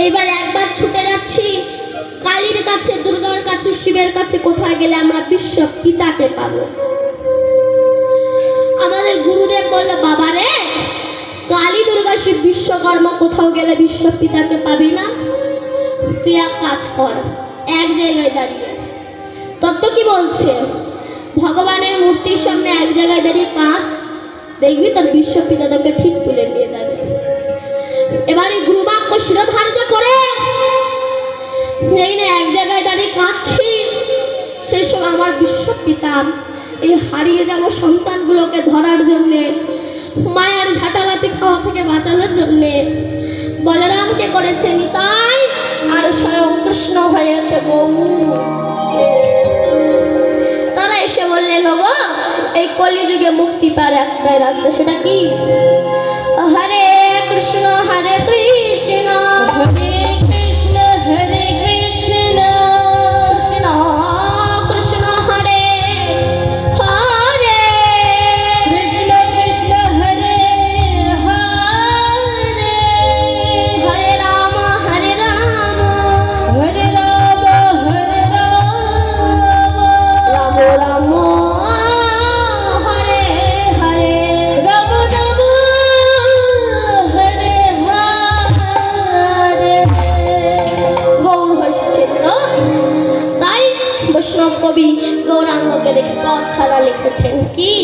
এইবার একবার ছুটে যাচ্ছি কালীর কাছে, দুর্গার কাছে, শিবের কাছে। কোথায় গেলে আমরা বিশ্ব পিতাকে পাবো? আমাদের গুরুদেব বলল, বাবা রে, কালী, দুর্গা, শিব, বিশ্বকর্মা কোথাও গেলে বিশ্ব পিতাকে পাবি না। তুই এক কাজ কর, এক জায়গায় দাঁড়িয়ে। তত্ত্ব কি বলছে? ভগবানের মূর্তির সামনে এক জায়গায় দাঁড়িয়ে কাঁদ, দেখবি তোর বিশ্ব পিতা তোকে ঠিক তুলে নিয়ে যাবে। এবারে গুরুবাক্য শিরোধার্য করে এই না এক জায়গায় দাঁড়িয়ে কাঁদছি, সেই সময় আমার বিশ্ব পিতা এই হারিয়ে যাওয়া সন্তানগুলোকে ধরার জন্যে, মায়ের ঝাঁটালাতি খাওয়া থেকে বাঁচানোর জন্যে বলরামকে করেছে নিতাই, আর স্বয়ং কৃষ্ণ হয়েছে গৌর। তারা এসে বললেন, ওগো, এই কলিযুগে মুক্তি পাওয়ার একটাই রাস্তা, সেটা কি? হরে কৃষ্ণ হরে কৃষ্ণ, হরে কৃষ্ণ হরে কৃষ্ণ, কৃষ্ণ কৃষ্ণ হরে হরে, কৃষ্ণ কৃষ্ণ হরে হরে, হরে রাম হরে রাম, হরে রাম হরে রাম, রাম রাম হরে হরে, রাম রাম হরে হরে। গৌর হচ্ছে তো। তাই বৈষ্ণব কবি গৌরাঙ্গকে দেখে কথাটা লিখেছেন কি?